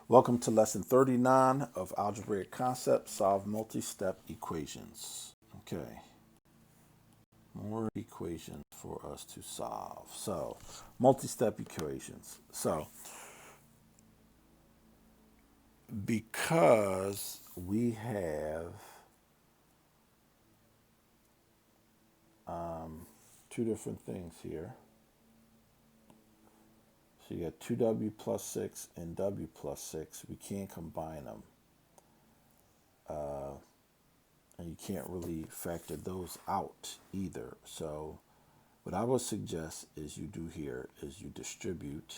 Welcome to lesson 39 of algebraic concepts, solve multi-step equations. Okay, more equations for us to solve. So, multi-step equations. So, because we have two different things here. So you got 2w plus 6 and w plus 6. We can't combine them. And you can't really factor those out either. So what I would suggest is you do here is you distribute.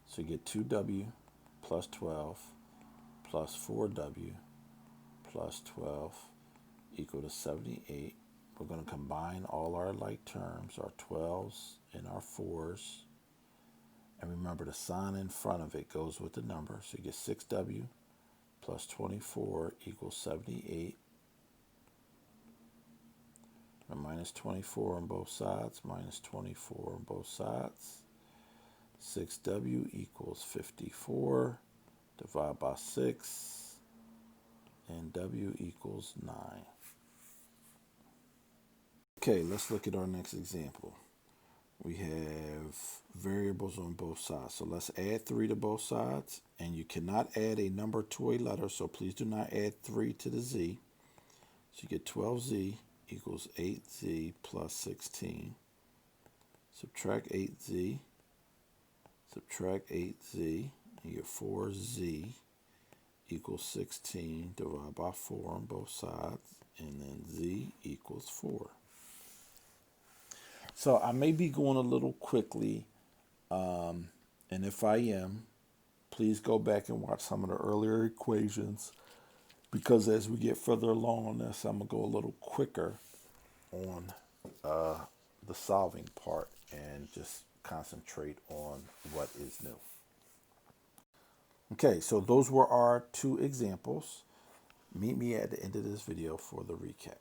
So you get 2w plus 12 plus 4w plus 12 equal to 78. We're going to combine all our like terms, our 12s and our 4s. And remember, the sign in front of it goes with the number. So you get 6w plus 24 equals 78. And minus 24 on both sides, minus 24 on both sides. 6w equals 54. Divide by 6. And w equals 9. Okay, let's look at our next example. We have variables on both sides. So let's add 3 to both sides. And you cannot add a number to a letter, so please do not add 3 to the z. So you get 12z equals 8z plus 16. Subtract 8z. Subtract 8z. And you get 4z equals 16. Divide by 4 on both sides. And then z equals 4. So I may be going a little quickly, and if I am, please go back and watch some of the earlier equations, because as we get further along on this, I'm going to go a little quicker on the solving part and just concentrate on what is new. Okay, so those were our two examples. Meet me at the end of this video for the recap.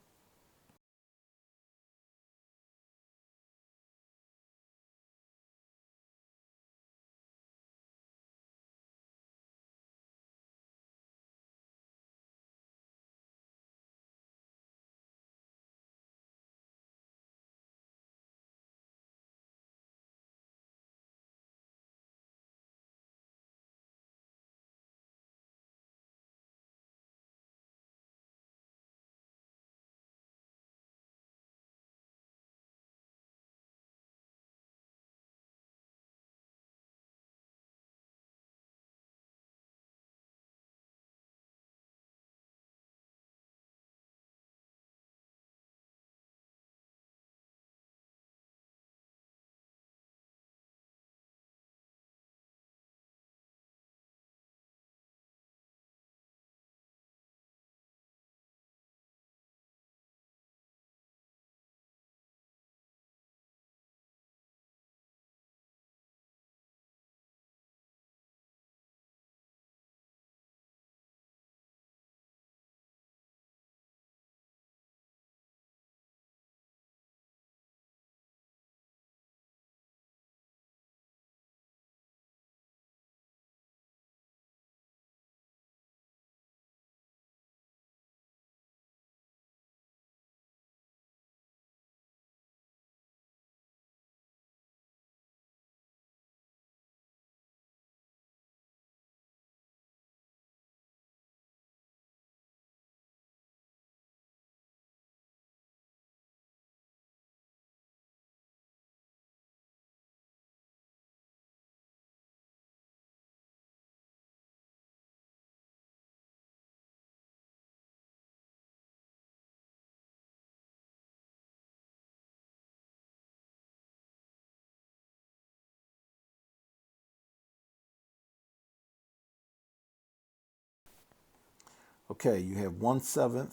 Okay, you have 1/7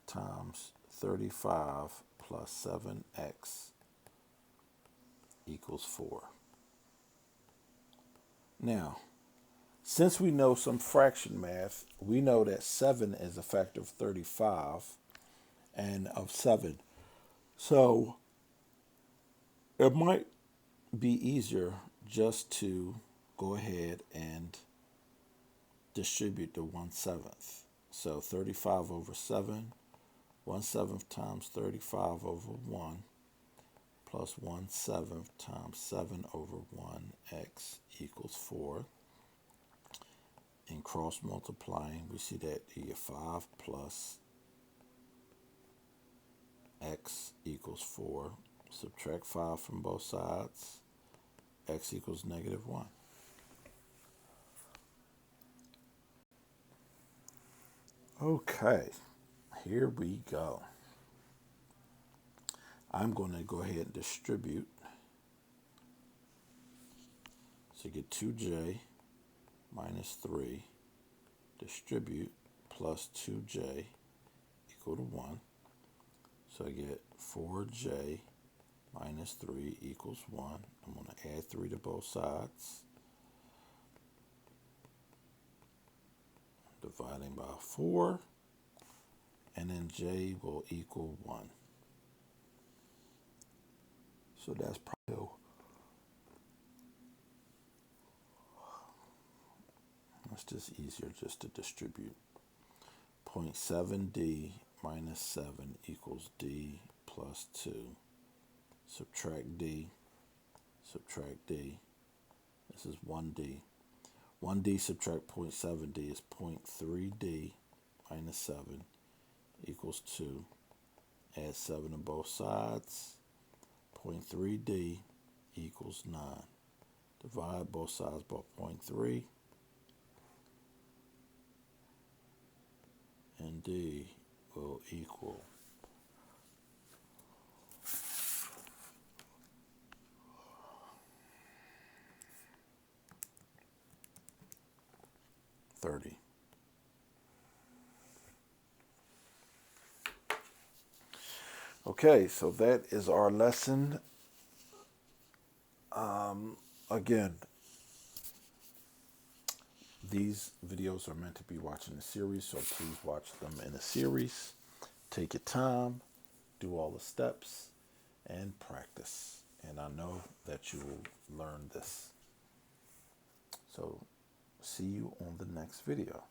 times 35 plus 7x equals 4. Now, since we know some fraction math, we know that 7 is a factor of 35 and of 7. So it might be easier just to go ahead and distribute the 1/7. So 35 over 7, 1/7 times 35 over 1 plus 1/7 times 7 over 1 x equals 4. In cross multiplying, we see that you get 5 plus x equals 4. Subtract 5 from both sides. X equals -1. Okay, here we go. I'm going to go ahead and distribute. So you get 2j minus 3, distribute plus 2j equal to 1. So I get 4j minus 3 equals 1. I'm going to add 3 to both sides. Dividing by 4. And then j will equal 1. So that's probably, it's just easier just to distribute. 0.7d minus 7 equals d plus 2. Subtract d, subtract d. This is 1d. 1d subtract 0.7d is 0.3d minus 7 equals 2. Add 7 to both sides. 0.3d equals 9. Divide both sides by 0.3. And d will equal 30. Okay, so that is our lesson. Again, these videos are meant to be watched in a series, so please watch them in a series. Take your time, do all the steps, and practice. And I know that you will learn this. So, see you on the next video.